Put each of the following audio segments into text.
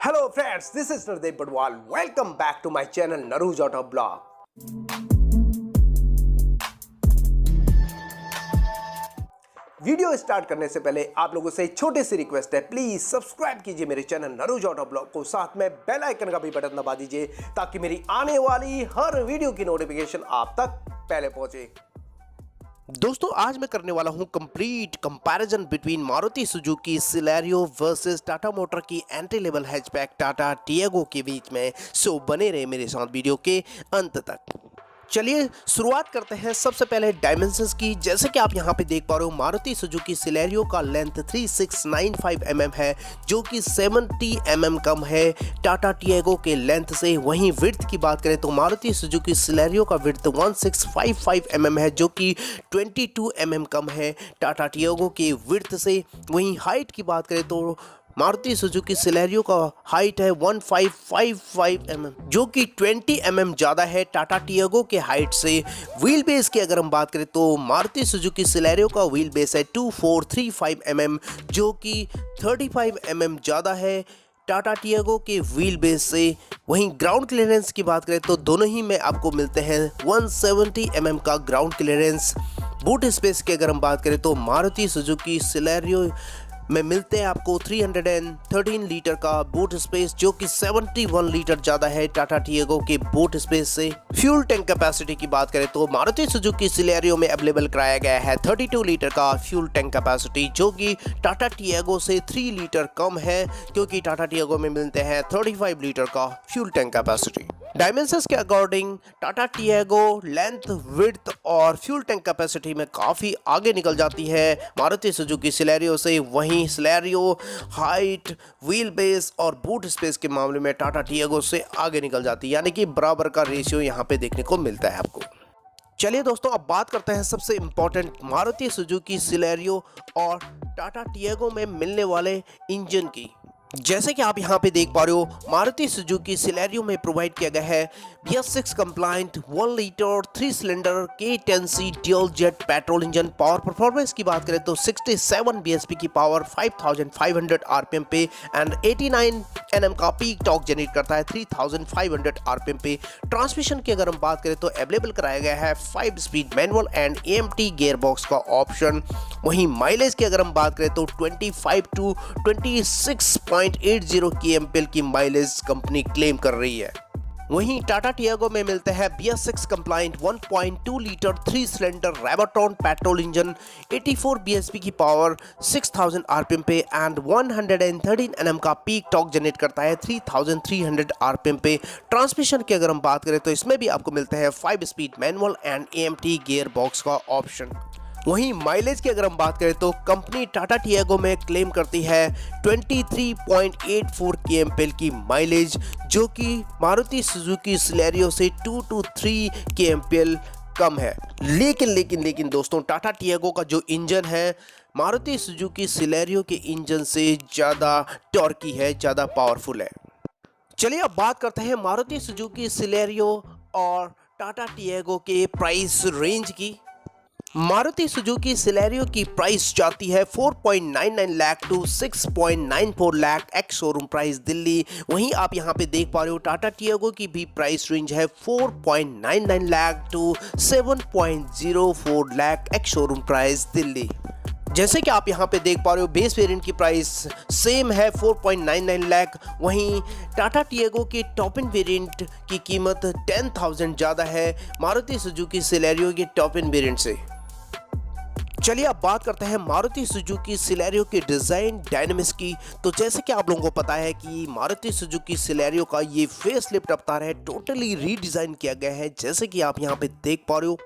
Hello friends, this is Nardeep Badwal. Welcome back to my channel Naru's Auto Blog. Video start करने से पहले आप लोगों से एक छोटी सी रिक्वेस्ट है, प्लीज सब्सक्राइब कीजिए मेरे चैनल नरूज ऑटो ब्लॉग को, साथ में बेल आइकन का भी बटन दबा दीजिए ताकि मेरी आने वाली हर वीडियो की नोटिफिकेशन आप तक पहले पहुंचे। दोस्तों आज मैं करने वाला हूं complete comparison between Maruti Suzuki Celerio versus Tata motor की entry level hatchback Tata Tiago के बीच में। सो बने रहे मेरे साथ वीडियो के अंत तक। चलिए शुरुआत करते हैं सबसे पहले डायमेंशंस की। जैसे कि आप यहाँ पे देख पा रहे हो, मारुति सुजुकी सिलेरियो का लेंथ 3695 mm है, जो कि 70 mm कम है टाटा टियागो के लेंथ से। वहीं विड्थ की बात करें तो मारुति सुजुकी सिलेरियो का विड्थ 1655 mm है, जो कि 22 mm कम है टाटा टियागो के विड्थ से। वहीं हाइट की बात करें तो मारुति सुजुकी सिलेरियो का हाइट है 1555 mm, जो कि 20 mm ज़्यादा है टाटा टियागो के हाइट से। व्हील बेस की अगर हम बात करें तो मारुति सुजुकी सिलेरियो का व्हील बेस है 2435 mm, जो कि 35 mm ज़्यादा है टाटा टियागो के व्हील बेस से। वहीं ग्राउंड क्लियरेंस की बात करें तो दोनों ही में आपको मिलते हैं 170 mm का ग्राउंड क्लियरेंस। बूट स्पेस की अगर हम बात करें तो मारुति सुजुकी सिलेरियो में मिलते हैं आपको 313 लीटर का बूट स्पेस, जो कि 71 लीटर ज़्यादा है टाटा टियागो के बूट स्पेस से। फ्यूल टैंक कैपेसिटी की बात करें तो मारुति सुजुकी सिलेरियो में अवेलेबल कराया गया है 32 लीटर का फ्यूल टैंक कैपेसिटी, जो कि टाटा टियागो से 3 लीटर कम है, क्योंकि टाटा टियागो में मिलते हैं 35 लीटर का फ्यूल टैंक कैपेसिटी। डायमेंशंस के according Tata Tiago length, width और फ्यूल टैंक कैपेसिटी में काफ़ी आगे निकल जाती है मारुति सुजुकी सिलेरियो से। वहीं सिलेरियो हाइट, व्हील बेस और बूट स्पेस के मामले में टाटा टियागो से आगे निकल जाती है, यानी कि बराबर का रेशियो यहाँ पे देखने को मिलता है आपको। चलिए दोस्तों अब बात करते हैं सबसे इम्पोर्टेंट मारुति सुजुकी सिलेरियो और टाटा टियागो में मिलने वाले इंजन की। जैसे कि आप यहाँ पे देख पा रहे हो, मारुति सुजुकी सिलेरियो में प्रोवाइड किया गया है BS6 compliant 1 litre 3 cylinder K10C dual jet petrol engine. Power performance की बात करें तो 67 bhp की पावर 5500 RPM पे एंड 89 Nm का पीक टॉर्क जनरेट करता है 3500 RPM पे। ट्रांसमिशन की अगर हम बात करें तो अवेलेबल कराया गया है 5 speed manual and AMT gear box का ऑप्शन। वहीं माइलेज की अगर हम बात करें तो 25 टू 26.80 kmpl की माइलेज कंपनी क्लेम कर रही है। वहीं टाटा टियागो में मिलते हैं BS6 compliant 1.2 litre 3 cylinder Revotron petrol engine, 84 bhp की पावर 6000 RPM पे एंड 113 Nm का पीक टॉर्क जनरेट करता है 3300 RPM पे। ट्रांसमिशन की अगर हम बात करें तो इसमें भी आपको मिलते हैं 5 speed manual and AMT gear box का ऑप्शन। वहीं माइलेज की अगर हम बात करें तो कंपनी टाटा टियागो में क्लेम करती है 23.84 kmpl की माइलेज, जो कि मारुति सुजुकी सिलेरियो से 2 to 3 kmpl कम है। लेकिन दोस्तों टाटा टियागो का जो इंजन है मारुति सुजुकी सिलेरियो के इंजन से ज़्यादा टॉर्की है, ज़्यादा पावरफुल है। चलिए अब बात करते हैं मारुति सुजुकी सिलेरियो और टाटा टियागो के प्राइस रेंज की। मारुति सुजुकी सिलेरियो की प्राइस जाती है 4.99 lakh to 6.94 lakh ex showroom price Delhi. वहीं आप यहां पे देख पा रहे हो टाटा टियागो की भी प्राइस रेंज है 4.99 lakh to 7.04 lakh ex showroom price Delhi. जैसे कि आप यहां पे देख पा रहे हो बेस वेरिएंट की प्राइस सेम है 4.99 लाख। वहीं टाटा टियागो के टॉप इन वेरिएंट की कीमत 10,000 ज़्यादा है मारुति सुजुकी सिलेरियो के टॉप इन वेरिएंट से। चलिए अब बात करते हैं मारुति सुजुकी सिलेरियो के डिज़ाइन डायनामिक्स की। तो जैसे कि आप लोगों को पता है कि मारुति सुजुकी सिलेरियो का ये फेस लिफ्ट अवतार है, टोटली रीडिज़ाइन किया गया है, जैसे कि आप यहाँ पे देख पा रहे हो।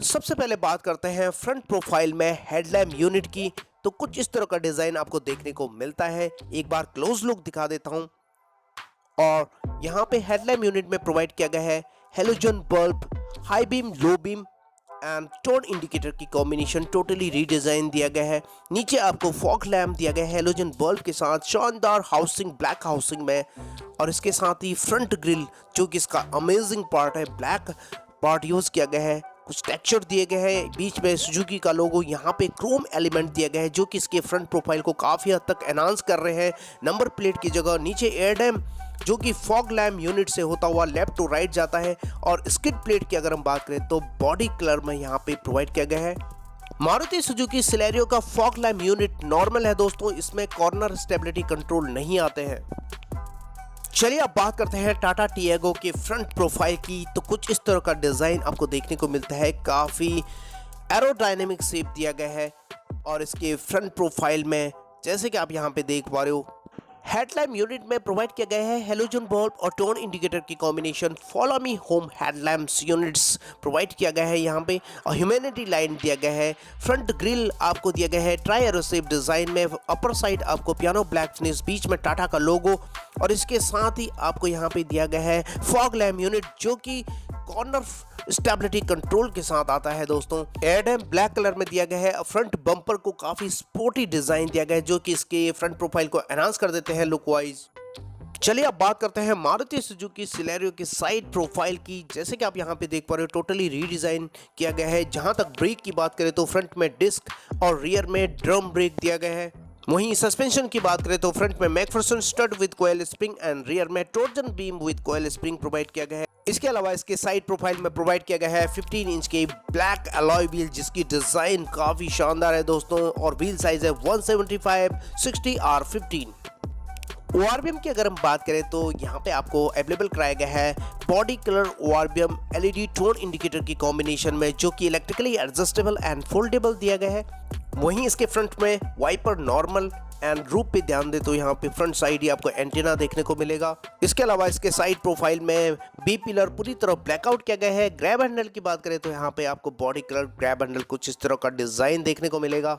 सबसे पहले बात करते हैं फ्रंट प्रोफाइल में हेडलैम्प यूनिट की। तो कुछ इस तरह का डिज़ाइन आपको देखने को मिलता है। एक बार क्लोज लुक दिखा देता हूँ। और यहाँ पे हेडलैम्प यूनिट में प्रोवाइड किया गया है halogen bulb, high beam, low beam and turn indicator की कॉम्बिनेशन, टोटली रीडिजाइन दिया गया है। नीचे आपको फॉग लैम्प दिया गया है हेलोजन बल्ब के साथ, शानदार हाउसिंग, ब्लैक हाउसिंग में। और इसके साथ ही फ्रंट ग्रिल, जो कि इसका अमेजिंग पार्ट है, ब्लैक पार्ट यूज़ किया गया है। कुछ टेक्सचर दिए गए हैं, बीच में सुजुकी का लोगो, यहाँ पे क्रोम एलिमेंट दिया गया है जो कि इसके फ्रंट प्रोफाइल को काफ़ी हद तक एनहांस कर रहे हैं। नंबर प्लेट की जगह नीचे एयरडैम जो कि फॉग लैम्प यूनिट से होता हुआ लेफ्ट टू राइट जाता है। और स्किड प्लेट की अगर हम बात करें तो बॉडी कलर में यहाँ पे प्रोवाइड किया गया है। मारुति सुजुकी सिलेरियो का फॉग लैम्प यूनिट नॉर्मल है दोस्तों, इसमें कॉर्नर स्टेबिलिटी कंट्रोल नहीं आते हैं। चलिए अब बात करते हैं टाटा टियागो के फ्रंट प्रोफाइल की। तो कुछ इस तरह का डिज़ाइन आपको देखने को मिलता है, काफ़ी एरोडायनेमिक शेप दिया गया है। और इसके फ्रंट प्रोफाइल में जैसे कि आप यहाँ पे देख पा रहे हो, हेडलैम्प यूनिट में प्रोवाइड किया गया है हेलोजन बल्ब और टोन इंडिकेटर की combination. Follow me home headlamps units provide किया गया है यहाँ पे, और ह्यूमैनिटी लाइन दिया गया है। फ्रंट ग्रिल आपको दिया गया है ट्राई एरो शेप डिज़ाइन में। अपर साइड आपको पियानो ब्लैक फिनिश, बीच में टाटा का लोगो, और इसके साथ ही आपको यहाँ पे दिया गया है फॉग लैम्प यूनिट जो कि कॉर्नर स्टेबिलिटी कंट्रोल के साथ आता है दोस्तों। एयरडैम ब्लैक कलर में दिया गया है। फ्रंट बम्पर को काफी स्पोर्टी डिजाइन दिया गया है जो कि इसके फ्रंट प्रोफाइल को एनहांस कर देते हैं लुक वाइज। चलिए अब बात करते हैं मारुति सुजुकी सिलेरियो की साइड प्रोफाइल की। जैसे कि आप यहाँ पे देख पा रहे हो, टोटली रीडिजाइन किया गया है। जहां तक ब्रेक की बात करें तो फ्रंट में डिस्क और रियर में ड्रम ब्रेक दिया गया है। वहीं सस्पेंशन की बात करें तो फ्रंट में MacPherson strut with coil spring and rear में torsion beam with coil spring provide किया गया है। इसके अलावा इसके साइड प्रोफाइल में प्रोवाइड किया गया है 15 इंच के ब्लैक अलॉय व्हील जिसकी डिजाइन काफी शानदार है दोस्तों, और व्हील साइज है 175/60R15। ओआरबीएम की अगर हम बात करें तो यहाँ पे आपको अवेलेबल कराया गया है body colour ORBM LED tone indicator की कॉम्बिनेशन में, जो कि इलेक्ट्रिकली एडजस्टेबल एंड फोल्डेबल दिया गया है। वहीं इसके फ्रंट में वाइपर नॉर्मल एंड रूप पे ध्यान दे तो यहाँ पे फ्रंट साइड ही आपको एंटीना देखने को मिलेगा। इसके अलावा इसके साइड प्रोफाइल में बी पिलर पूरी तरह ब्लैकआउट किया गया है। ग्रैब हैंडल की बात करें तो यहाँ पे आपको बॉडी कलर ग्रैब हैंडल कुछ इस तरह का डिजाइन देखने को मिलेगा।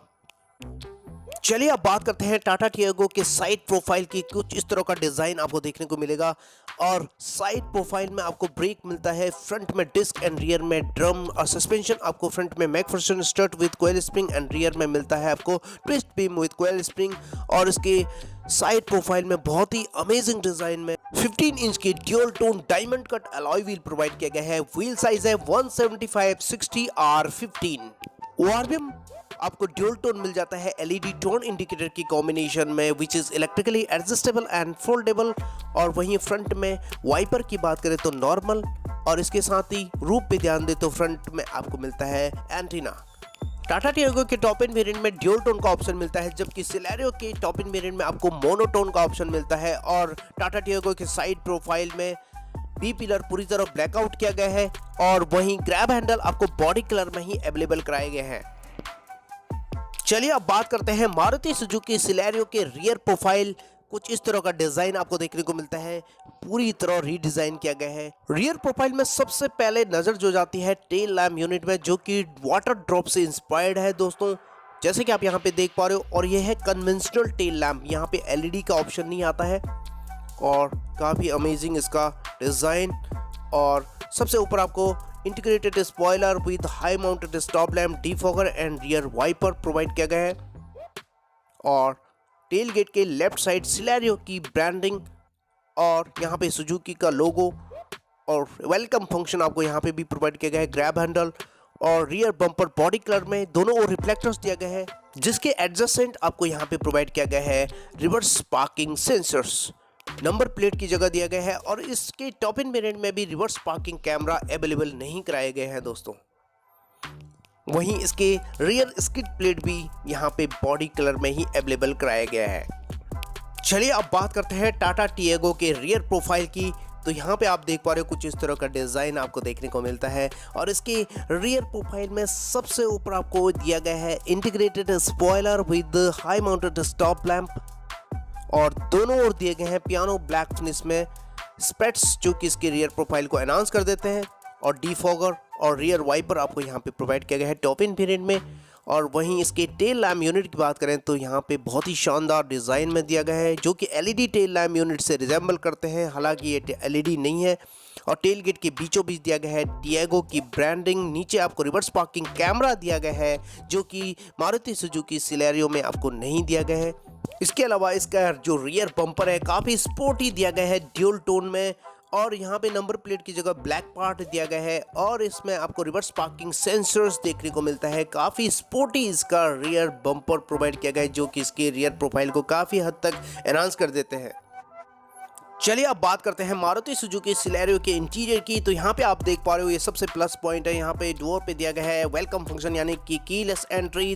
चलिए अब बात करते हैं टाटा टियागो के साइड प्रोफाइल की। कुछ इस तरह का डिजाइन आपको देखने को मिलेगा, और साइड प्रोफाइल में आपको ब्रेक मिलता है, फ्रंट में डिस्क एंड रियर में ड्रम, और सस्पेंशन आपको फ्रंट में MacPherson strut with coil spring and rear में मिलता है आपको twist beam with coil spring. और इसके साइड प्रोफाइल में बहुत ही अमेजिंग डिजाइन में 15 इंच की dual tone diamond cut alloy wheel provide किया गया है। व्हील साइज है 175/60R15। ओआरबीएम आपको ड्यूल टोन मिल जाता है एलईडी टोन इंडिकेटर की कॉम्बिनेशन में, which is electrically adjustable and foldable. और वहीं फ्रंट में वाइपर की बात करें तो नॉर्मल, और इसके साथ ही रूप पे ध्यान दे तो फ्रंट में आपको मिलता है एंटीना। टाटा टियागो के टॉप इन वेरिएंट में ड्यूल टोन का ऑप्शन मिलता है, जबकि सिलेरियो के टॉप इन वेरिएंट में आपको मोनोटोन का ऑप्शन मिलता है। और टाटा टियागो के साइड प्रोफाइल में बी पिलर पूरी तरह ब्लैकआउट किया गया है, और वहीं ग्रैब हैंडल आपको बॉडी कलर में ही अवेलेबल कराए गए हैं। चलिए अब बात करते हैं मारुति सुजुकी सिलेरियो के रियर प्रोफाइल। कुछ इस तरह का डिजाइन आपको देखने को मिलता है, पूरी तरह रीडिजाइन किया गया है। रियर प्रोफाइल में सबसे पहले नजर जो जाती है टेल लैम्प यूनिट में, जो कि वाटर ड्रॉप से इंस्पायर्ड है दोस्तों, जैसे कि आप यहाँ पे देख पा रहे हो। और यह है कन्वेंशनल टेल लैम्प, यहाँ पे एलईडी का ऑप्शन नहीं आता है, और काफी अमेजिंग इसका डिजाइन। और सबसे ऊपर आपको integrated spoiler with high mounted stop lamp, defogger and rear wiper provide किया गया है। और टेल गेट के लेफ्ट साइड सिलेरियो की ब्रांडिंग, और यहाँ पे सुजुकी का लोगो, और वेलकम फंक्शन आपको यहाँ पे भी प्रोवाइड किया गया है। ग्रैब हैंडल और रियर बम्पर बॉडी कलर में दोनों और रिफ्लेक्टर्स दिया गया है, जिसके एडजस्टेंट आपको यहाँ पे प्रोवाइड किया गया है reverse parking sensors. Number plate की जगह दिया गया है, और इसके टॉप इन वेरिएंट में भी रिवर्स पार्किंग कैमरा अवेलेबल नहीं कराए गए हैं दोस्तों। वहीं इसके रियर स्किड प्लेट भी यहाँ पे बॉडी कलर में ही अवेलेबल कराया गया है। चलिए अब बात करते हैं टाटा टियागो के रियर प्रोफाइल की। तो यहाँ पे आप देख पा रहे हो कुछ इस तरह का डिजाइन आपको देखने को मिलता है, और इसके रियर प्रोफाइल में सबसे ऊपर आपको दिया गया है integrated spoiler with high mounted stop lamp, और दोनों ओर दिए गए हैं पियानो ब्लैक फिनिश में स्पेट्स, जो कि इसके रियर प्रोफाइल को एनहांस कर देते हैं। और डिफॉगर और रियर वाइपर आपको यहाँ पे प्रोवाइड किया गया है टॉप इन वेरिएंट में। और वहीं इसके टेल लैम्प यूनिट की बात करें तो यहाँ पे बहुत ही शानदार डिज़ाइन में दिया गया है, जो कि एलईडी टेल लैम्प यूनिट से रिजेंबल करते हैं, हालांकि ये एलईडी नहीं है। और टेल गेट के बीचों बीच दिया गया है टियागो की ब्रांडिंग। नीचे आपको रिवर्स पार्किंग कैमरा दिया गया है, जो कि मारुति सुजुकी सिलेरियो में आपको नहीं दिया गया है। इसके अलावा इसका जो रियर बम्पर है काफ़ी स्पोर्टी दिया गया है ड्यूल टोन में, और यहाँ पे नंबर प्लेट की जगह ब्लैक पार्ट दिया गया है और इसमें आपको रिवर्स पार्किंग सेंसर्स देखने को मिलता है। काफ़ी स्पोर्टी इसका रियर बम्पर प्रोवाइड किया गया है जो कि इसके रियर प्रोफाइल को काफ़ी हद तक एनहांस कर देते हैं। चलिए अब बात करते हैं मारुति सुजुकी सिलेरियो के इंटीरियर की। तो यहाँ पे आप देख पा रहे हो ये सबसे प्लस पॉइंट है। यहाँ पे डोर पे दिया गया है वेलकम फंक्शन यानी कि कीलेस एंट्री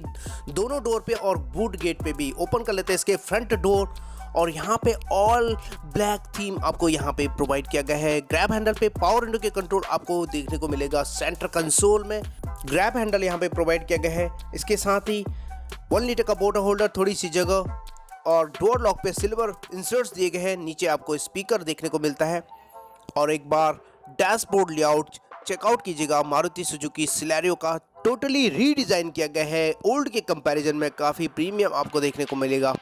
दोनों डोर पे और बूट गेट पे भी। ओपन कर लेते हैं इसके फ्रंट डोर और यहाँ पे ऑल ब्लैक थीम आपको यहाँ पे प्रोवाइड किया गया है। ग्रैब हैंडल पे पावर विंडो के कंट्रोल आपको देखने को मिलेगा। सेंटर कंसोल में ग्रैब हैंडल यहाँ पे प्रोवाइड किया गया है। इसके साथ ही 1 लीटर का बोतल होल्डर, थोड़ी सी जगह और डोर लॉक पे सिल्वर इंसर्ट्स दिए गए हैं। नीचे आपको स्पीकर देखने को मिलता है और एक बार डैशबोर्ड लेआउट चेकआउट कीजिएगा। मारुति सुजुकी सिलेरियो का टोटली रीडिज़ाइन किया गया है। ओल्ड के कंपैरिजन में काफ़ी प्रीमियम आपको देखने को मिलेगा।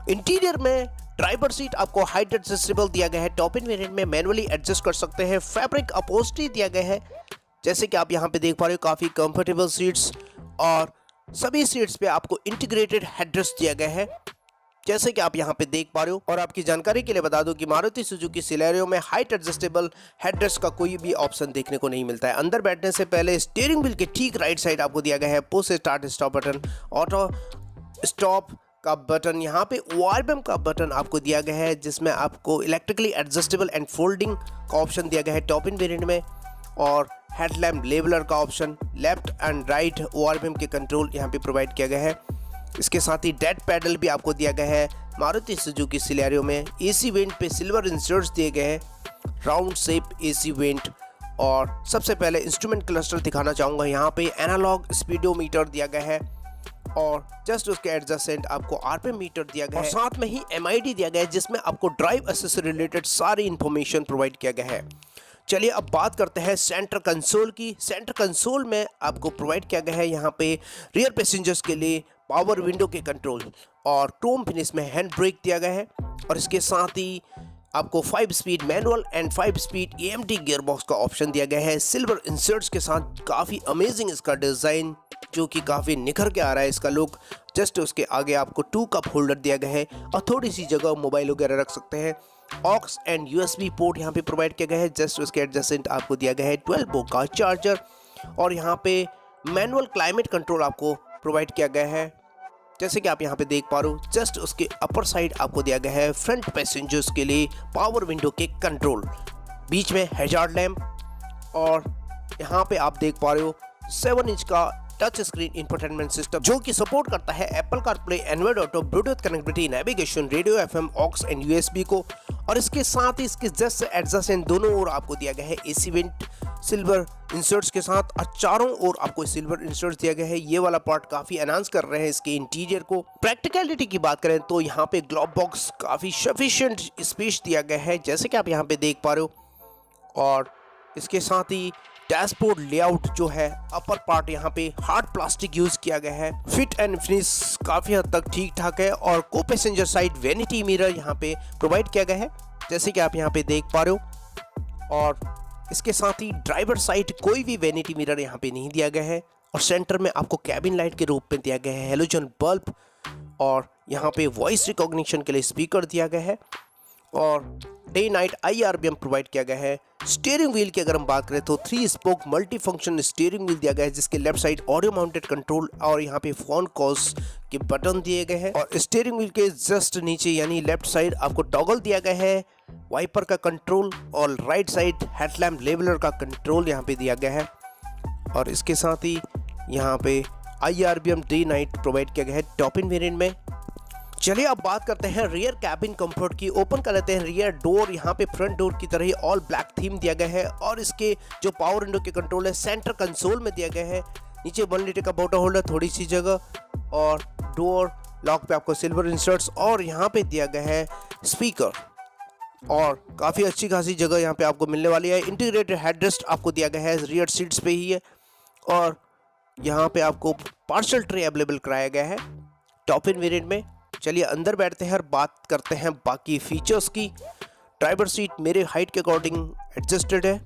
इंटीरियर में ड्राइवर सीट आपको हाइट एडजस्टेबल दिया गया है। टॉप इन वेरिएंट में मैनुअली एडजस्ट कर सकते हैं। फैब्रिक अपहोल्स्ट्री दिया गया है जैसे कि आप यहाँ पे देख पा रहे हो। काफ़ी कंफर्टेबल सीट्स और सभी सीट्स पे आपको इंटीग्रेटेड हेडरेस्ट दिया गया है जैसे कि आप यहाँ पे देख पा रहे हो। और आपकी जानकारी के लिए बता दूं कि मारुति सुजुकी सिलेरियो में हाइट एडजस्टेबल हेडरेस्ट का कोई भी ऑप्शन देखने को नहीं मिलता है। अंदर बैठने से पहले स्टीयरिंग व्हील के ठीक राइट साइड आपको दिया गया है push start stop button, auto stop का बटन, यहाँ पे ORM का बटन आपको दिया गया है जिसमें आपको इलेक्ट्रिकली एडजस्टेबल एंड फोल्डिंग का ऑप्शन दिया गया है टॉप इन वेरिएंट में। और हेडलैम्प लेबलर का option, left and right ORM के कंट्रोल यहाँ पे प्रोवाइड किया गया है। इसके साथ ही डेड पैडल भी आपको दिया गया है। मारुति सुजुकी सिलेरियो में AC वेंट पे सिल्वर इंसर्ट्स दिए गए हैं, राउंड शेप AC वेंट। और सबसे पहले इंस्ट्रूमेंट क्लस्टर दिखाना चाहूँगा। यहाँ पे एनालॉग स्पीडोमीटर दिया गया है और जस्ट उसके एडजस्टेंट आपको RPM मीटर दिया गया है। और साथ में ही MID दिया गया है जिसमें आपको ड्राइव असिस्ट से रिलेटेड सारी इंफॉर्मेशन प्रोवाइड किया गया है। चलिए अब बात करते हैं सेंटर कंसोल की। सेंटर कंसोल में आपको प्रोवाइड किया गया है यहाँ पे रियर पैसेंजर्स के लिए पावर विंडो के कंट्रोल और क्रोम फिनिश में हैंड ब्रेक दिया गया है। और इसके साथ ही आपको 5 speed manual and 5 speed AMT gearbox का ऑप्शन दिया गया है। सिल्वर इंसर्ट्स के साथ काफ़ी अमेजिंग इसका डिज़ाइन जो कि काफ़ी निखर के आ रहा है इसका लुक। जस्ट उसके आगे आपको 2 कप होल्डर दिया गया है और थोड़ी सी जगह मोबाइल वगैरह रख सकते हैं। ऑक्स एंड USB पोर्ट यहाँ पे प्रोवाइड किया गया है। जस्ट उसके एडजस्टेंट आपको दिया गया है 12 वोल्ट का चार्जर। और यहाँ पे मैनुअल क्लाइमेट कंट्रोल आपको प्रोवाइड किया गया है जैसे कि आप यहाँ पे देख पा रहे हो। जस्ट उसके अपर साइड आपको दिया गया है फ्रंट पैसेंजर्स के लिए पावर विंडो के कंट्रोल, बीच में हैजार्ड लैम्प। और यहाँ पे आप देख पा रहे हो 7 इंच का टच स्क्रीन इंफोटेनमेंट सिस्टम जो कि सपोर्ट करता है Apple CarPlay, Android Auto, Bluetooth connectivity, navigation, radio, FM, aux and USB को। और इसके साथ ही इसके जस्ट एडजस्टेंट दोनों ओर आपको दिया गया है AC वेंट सिल्वर इंसर्ट्स के साथ और चारों ओर आपको सिल्वर इंसर्ट्स दिया गया है। ये वाला पार्ट काफी एनहांस कर रहे हैं इसके इंटीरियर को। प्रैक्टिकलिटी की बात करें तो यहाँ पे ग्लोब बॉक्स काफी सफिशिएंट स्पेस दिया गया है जैसे कि आप यहाँ पे देख पा रहे हो। और इसके साथ ही डैशबोर्ड लेआउट जो है अपर पार्ट यहाँ पे हार्ड प्लास्टिक यूज किया गया है। फिट एंड फिनिश काफी हद तक ठीक ठाक है। और को पैसेंजर साइड वैनिटी मिरर यहाँ पे प्रोवाइड किया गया है जैसे कि आप यहाँ पे देख पा रहे हो। और इसके साथ ही ड्राइवर साइड कोई भी वैनिटी मिरर यहाँ पे नहीं दिया गया है। और सेंटर में आपको कैबिन लाइट के रूप में दिया गया है हेलोजन बल्ब। और यहाँ पे वॉइस रिकॉग्निशन के लिए स्पीकर दिया गया है और डे नाइट IRBM प्रोवाइड किया गया है। स्टीयरिंग व्हील की अगर हम बात करें तो 3 spoke multi function steering wheel दिया गया है जिसके left side audio mounted control और यहाँ पे फोन कॉल्स के बटन दिए गए हैं। और स्टीयरिंग व्हील के जस्ट नीचे यानी लेफ्ट साइड आपको टॉगल दिया गया है वाइपर का कंट्रोल और राइट साइड हेडलैम्प लेवलर का कंट्रोल यहाँ पे दिया गया है। और इसके साथ ही यहाँ पे IRBM डे नाइट प्रोवाइड किया गया है टॉप इन वेरिएंट में। चलिए अब बात करते हैं रियर कैबिन कंफर्ट की। ओपन कर लेते हैं रियर डोर। यहाँ पे फ्रंट डोर की तरह ही ऑल ब्लैक थीम दिया गया है और इसके जो पावर विंडो के कंट्रोल है सेंटर कंसोल में दिया गया है। नीचे 1 लीटर का बोतल होल्डर, थोड़ी सी जगह और डोर लॉक पे आपको सिल्वर इंसर्ट्स और यहाँ पे दिया गया है स्पीकर और काफ़ी अच्छी खासी जगह यहाँ पे आपको मिलने वाली है। इंटीग्रेटेड हेडरेस्ट आपको दिया गया है रियर सीट्स पे ही है और यहाँ पे आपको पार्सल ट्रे अवेलेबल कराया गया है टॉप इन वेरिएंट में। चलिए अंदर बैठते हैं और बात करते हैं बाकी फीचर्स की। ड्राइवर सीट मेरे हाइट के अकॉर्डिंग एडजस्टेड है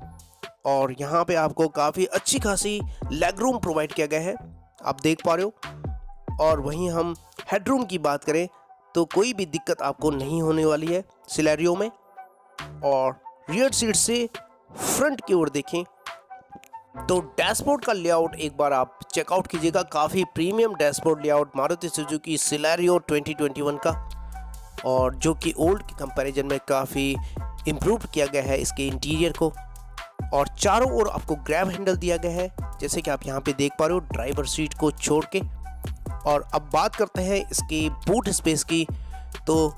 और यहाँ पे आपको काफ़ी अच्छी खासी लेग रूम प्रोवाइड किया गया है। आप देख पा रहे हो और वहीं हम हेडरूम की बात करें तो कोई भी दिक्कत आपको नहीं होने वाली है सिलेरियो में। और रियर सीट से फ्रंट की ओर देखें तो डैशबोर्ड का लेआउट एक बार आप चेकआउट कीजिएगा। काफ़ी premium dashboard layout Maruti Suzuki Celerio 2021 का, और जो कि ओल्ड के कंपैरिजन में काफ़ी इम्प्रूव किया गया है इसके इंटीरियर को। और चारों ओर आपको ग्रैब हैंडल दिया गया है जैसे कि आप यहाँ पे देख पा रहे हो, ड्राइवर सीट को छोड़ के। और अब बात करते हैं इसकी बूट स्पेस की, तो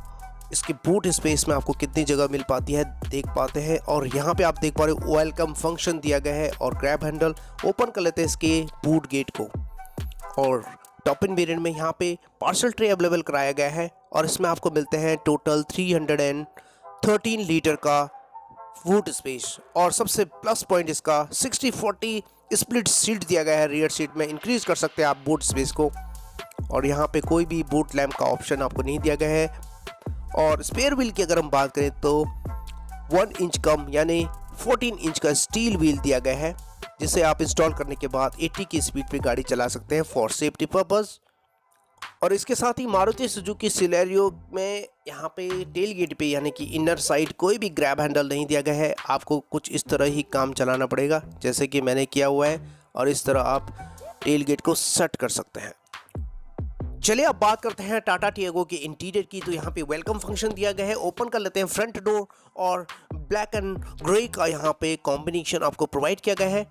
इसके बूट स्पेस में आपको कितनी जगह मिल पाती है देख पाते हैं। और यहाँ पे आप देख पा रहे हो वेलकम फंक्शन दिया गया है और ग्रैब हैंडल। ओपन कर लेते हैं इसके बूट गेट को। और टॉप इन वेरिएंट में यहाँ पे पार्सल ट्रे अवेलेबल कराया गया है और इसमें आपको मिलते हैं टोटल 313 लीटर का बूट स्पेस। और सबसे प्लस पॉइंट इसका 60-40 स्प्लिट सीट दिया गया है रियर सीट में। इंक्रीज कर सकते हैं आप बूट स्पेस को। और यहाँ पे कोई भी बूट लैम्प का ऑप्शन आपको नहीं दिया गया है। और स्पेयर व्हील की अगर हम बात करें तो 1 इंच कम यानी 14 इंच का स्टील व्हील दिया गया है, जिसे आप इंस्टॉल करने के बाद 80 की स्पीड पे गाड़ी चला सकते हैं फॉर सेफ्टी पर्पस। और इसके साथ ही मारुति सुजुकी सिलेरियो में यहाँ पे टेल गेट पे यानी कि इनर साइड कोई भी ग्रैब हैंडल नहीं दिया गया है। आपको कुछ इस तरह ही काम चलाना पड़ेगा जैसे कि मैंने किया हुआ है, और इस तरह आप टेल गेट को सेट कर सकते हैं। चलिए अब बात करते हैं टाटा टियागो के इंटीरियर की। तो यहाँ पे वेलकम फंक्शन दिया गया है। ओपन कर लेते हैं फ्रंट डोर, और ब्लैक एंड ग्रे का यहाँ पे कॉम्बिनेशन आपको प्रोवाइड किया गया है।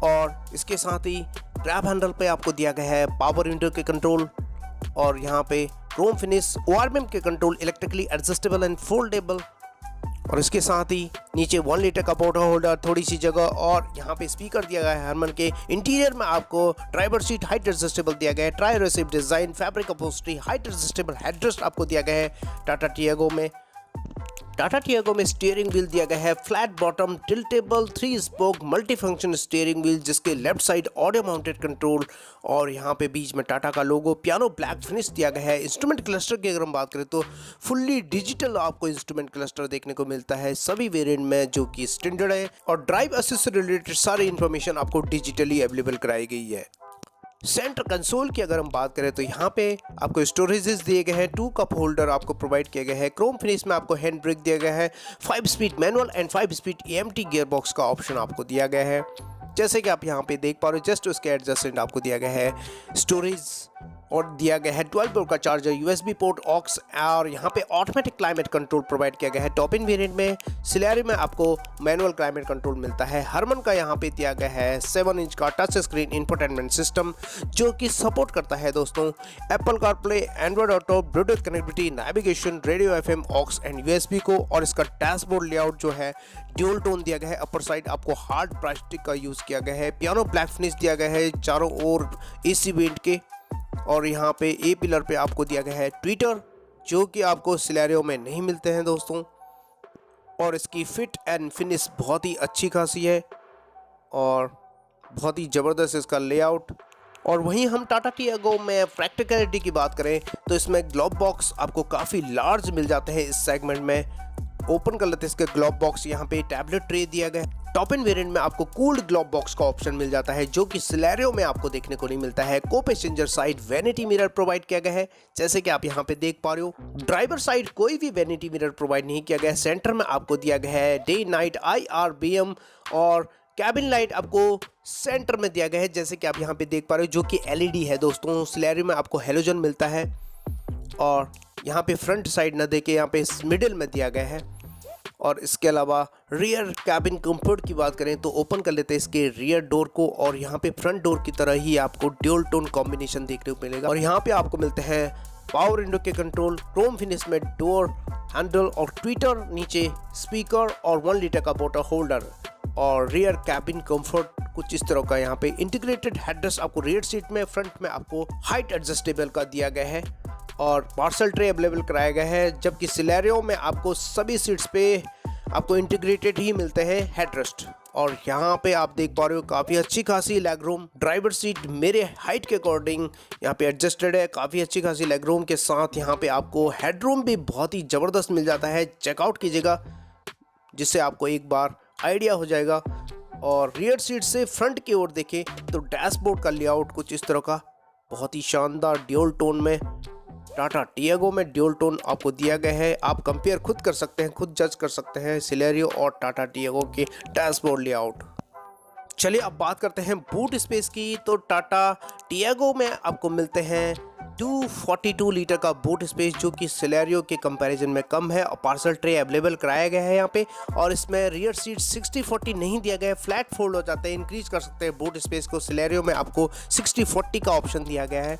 और इसके साथ ही ग्रैब हैंडल पे आपको दिया गया है पावर विंडो के कंट्रोल, और यहाँ पे क्रोम फिनिश ORM के control, electrically adjustable and foldable. और इसके साथ ही नीचे 1 लीटर का वाटर होल्डर, थोड़ी सी जगह, और यहाँ पे स्पीकर दिया गया है हरमन के। इंटीरियर में आपको ड्राइवर सीट हाइट एडजस्टेबल दिया गया है, ट्राई रेसिव design, fabric upholstery, height adjustable headrest आपको दिया गया है टाटा टियागो में। टाटा टियागो में स्टीयरिंग व्हील दिया गया है flat bottom tiltable 3 spoke multi function steering wheel, जिसके left side audio mounted control, और यहाँ पे बीच में टाटा का लोगो, पियानो ब्लैक फिनिश दिया गया है। इंस्ट्रूमेंट क्लस्टर की अगर हम बात करें तो फुल्ली डिजिटल आपको इंस्ट्रूमेंट क्लस्टर देखने को मिलता है सभी वेरिएंट में, जो कि स्टैंडर्ड है। और ड्राइव असिस्ट से रिलेटेड सारी इंफॉर्मेशन आपको डिजिटली अवेलेबल कराई गई है। सेंटर कंसोल की अगर हम बात करें तो यहाँ पे आपको स्टोरेजेस दिए गए हैं, 2 कप होल्डर आपको प्रोवाइड किया गया है। क्रोम फिनिश में आपको हैंड ब्रेक दिया गया है। 5 speed manual and 5 speed EMT gear box का ऑप्शन आपको दिया गया है जैसे कि आप यहाँ पे देख पा रहे हो। जस्ट उसके एडजस्टेंट आपको दिया गया है स्टोरेज, और दिया गया है 12 वोल्ट का चार्जर, USB पोर्ट, ऑक्स, और यहाँ पे ऑटोमेटिक क्लाइमेट कंट्रोल प्रोवाइड किया गया है। टॉप इन वेरिएंट में सिलेरियो में आपको मैनुअल क्लाइमेट कंट्रोल मिलता है। हरमन का यहाँ पे दिया गया है 7 इंच का टच स्क्रीन इंफोटेनमेंट सिस्टम, जो कि सपोर्ट करता है दोस्तों Apple CarPlay, Android Auto, Bluetooth connectivity, navigation, radio FM, aux and USB को। और इसका डैशबोर्ड लेआउट जो है ड्यूल टोन दिया गया है। अपर साइड आपको हार्ड प्लास्टिक का यूज़ किया गया है। पियानो ब्लैक फिनिश दिया गया है चारों ओर AC वेंट के। और यहाँ पे ए पिलर पे आपको दिया गया है ट्विटर, जो कि आपको सिलेरियो में नहीं मिलते हैं दोस्तों। और इसकी फिट एंड फिनिश बहुत ही अच्छी खासी है और बहुत ही ज़बरदस्त इसका लेआउट। और वहीं हम टाटा टियागो में प्रैक्टिकलिटी की बात करें तो इसमें ग्लोब बॉक्स आपको काफ़ी लार्ज मिल जाते हैं इस सेगमेंट में। ओपन कर लेते हैं इसके ग्लोब बॉक्स। यहाँ पे टैबलेट ट्रे दिया गया है। टॉप इन वेरिएंट में आपको कूल्ड ग्लोब बॉक्स का ऑप्शन मिल जाता है, जो कि सिलेरियो में आपको देखने को नहीं मिलता है। को passenger side vanity mirror provide किया गया है जैसे कि आप यहाँ पे देख पा रहे हो। ड्राइवर साइड कोई भी वैनिटी मिरर प्रोवाइड नहीं किया गया है। सेंटर में आपको दिया गया है डे नाइट IRBM, और कैबिन लाइट आपको सेंटर में दिया गया है जैसे कि आप यहाँ पे देख पा रहे हो, जो कि LED है दोस्तों। सिलेरियो में आपको हेलोजन मिलता है। और यहाँ पे फ्रंट साइड न देके यहाँ पे मिडिल में दिया गया है। और इसके अलावा रियर कैबिन कंफर्ट की बात करें तो ओपन कर लेते हैं इसके रियर डोर को, और यहाँ पे फ्रंट डोर की तरह ही आपको ड्यूल टोन कॉम्बिनेशन देखने को मिलेगा। और यहाँ पे आपको मिलते हैं पावर विंडो के कंट्रोल, क्रोम फिनिश में डोर हैंडल और ट्विटर, नीचे स्पीकर और 1 लीटर का वाटर होल्डर। और रियर कैबिन कंफर्ट कुछ इस तरह का। यहाँ पे इंटीग्रेटेड हेडरेस्ट आपको रियर सीट में, फ्रंट में आपको हाइट एडजस्टेबल का दिया गया है। और पार्सल ट्रे अवेलेबल कराया गया है, जबकि सिलेरियो में आपको सभी सीट्स पे आपको इंटीग्रेटेड ही मिलते हैं हेडरेस्ट। और यहाँ पे आप देख पा रहे हो काफ़ी अच्छी खासी लेग रूम। ड्राइवर सीट मेरे हाइट के अकॉर्डिंग यहाँ पे एडजस्टेड है, काफ़ी अच्छी खासी लेग रूम के साथ यहाँ पे आपको हेड रूम भी बहुत ही ज़बरदस्त मिल जाता है। चेकआउट कीजिएगा जिससे आपको एक बार आइडिया हो जाएगा। और रियर सीट से फ्रंट की ओर देखें तो डैशबोर्ड का लेआउट कुछ इस तरह का बहुत ही शानदार ड्यूल टोन में टाटा टियागो में ड्यूल टोन आपको दिया गया है। आप कंपेयर खुद कर सकते हैं, खुद जज कर सकते हैं सिलेरियो और टाटा टियागो के डैशबोर्ड लेआउट। चलिए अब बात करते हैं बूट स्पेस की। तो टाटा टियागो में आपको मिलते हैं 242 लीटर का बूट स्पेस, जो कि सिलेरियो के कंपैरिजन में कम है। और पार्सल ट्रे अवेलेबल कराया गया है यहाँ पे। और इसमें रियर सीट 60-40 नहीं दिया गया है, फ्लैट फोल्ड हो जाते हैं, इंक्रीज कर सकते हैं बूट स्पेस को। सिलेरियो में आपको 60-40 का ऑप्शन दिया गया है।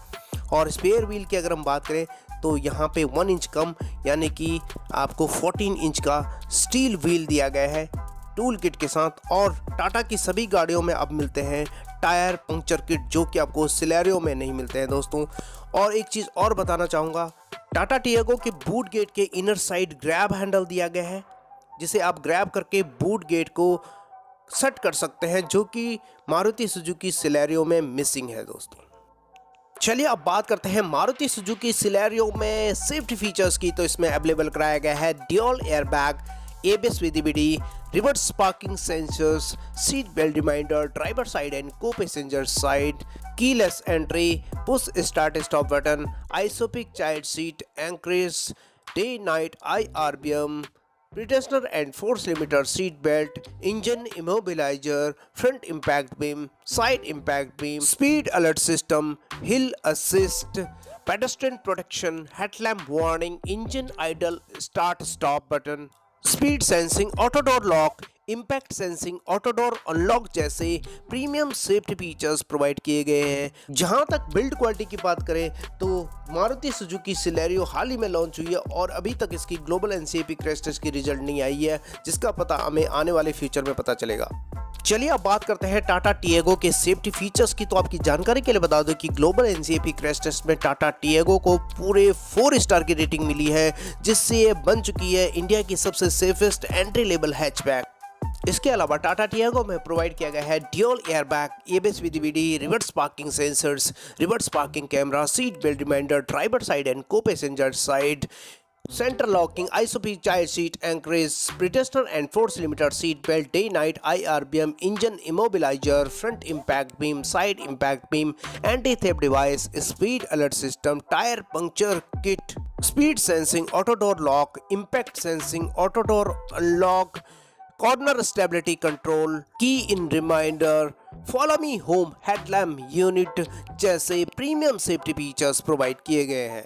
और स्पेयर व्हील की अगर हम बात करें तो यहाँ पे 1 इंच कम, यानी कि आपको 14 इंच का स्टील व्हील दिया गया है टूल किट के साथ। और टाटा की सभी गाड़ियों में अब मिलते हैं टायर पंक्चर किट, जो कि आपको सिलेरियो में नहीं मिलते हैं दोस्तों। और एक चीज़ और बताना चाहूँगा, टाटा टियागो के बूट गेट के इनर साइड ग्रैब हैंडल दिया गया है, जिसे आप ग्रैब करके बूट गेट को सेट कर सकते हैं, जो कि मारुति सुजुकी सिलेरियो में मिसिंग है दोस्तों। चलिए अब बात करते हैं मारुति सुजुकी सिलेरियो में सेफ्टी फीचर्स की। तो इसमें अवेलेबल कराया गया है dual airbag, ABS with EBD, reverse parking sensors, seat belt reminder, driver side and co-passenger side, keyless entry, push start stop button, isopic child seat, anchorage, day night IRBM, pretensioner and force limiter seat belt, engine immobilizer, front impact beam, side impact beam, speed alert system, hill assist, pedestrian protection, headlamp warning, engine idle start stop button, speed sensing, auto door lock, impact sensing, auto door unlock जैसे premium safety features provide किए गए हैं। जहां तक build quality की बात करें तो मारुति सुजुकी सिलेरियो हाल ही में लॉन्च हुई है और अभी तक इसकी ग्लोबल एनसीएपी क्रैश टेस्ट की रिजल्ट नहीं आई है, जिसका पता हमें आने वाले फ्यूचर में पता चलेगा। चलिए अब बात करते हैं टाटा टियागो के सेफ्टी फीचर्स की। तो आपकी जानकारी के लिए बता दूं कि ग्लोबल एनसीएपी क्रैश टेस्ट में टाटा टियागो को पूरे 4 स्टार की रेटिंग मिली है, जिससे ये बन चुकी है इंडिया की सबसे सेफेस्ट एंट्री लेवल हैचबैक। इसके अलावा टाटा टियागो में प्रोवाइड किया गया है dual airbag, ABS with EBD, reverse parking sensors, reverse parking camera, seat belt reminder, driver side and co passenger side, center locking, isopic child seat, anchorage, pretensioner and force limiter seat belt, day night IRBM, engine immobilizer, front impact beam, side impact beam, anti-theft device, speed alert system, tire puncture kit, speed sensing, auto door lock, impact sensing, auto door unlock, corner stability control, key in reminder, follow me home headlamp unit जैसे premium safety features provide किए गए हैं।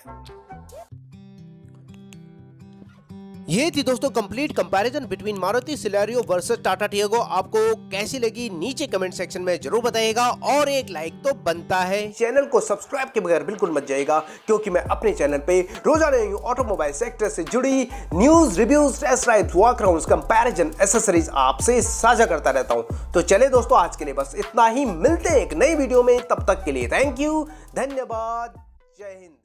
ये थी दोस्तों complete comparison between Maruti Celerio versus Tata Tiago. आपको कैसी लगी नीचे कमेंट सेक्शन में जरूर बताइएगा और एक लाइक तो बनता है। चैनल को सब्सक्राइब के बगैर बिल्कुल मत जाइएगा, क्योंकि मैं अपने चैनल पे रोजाना ऑटोमोबाइल सेक्टर से जुड़ी news, reviews, test drives, walkarounds, comparison, accessories आपसे साझा करता रहता हूं। तो चले दोस्तों, आज के लिए बस इतना ही। मिलते हैं एक नई वीडियो में, तब तक के लिए थैंक यू, धन्यवाद, जय हिंद।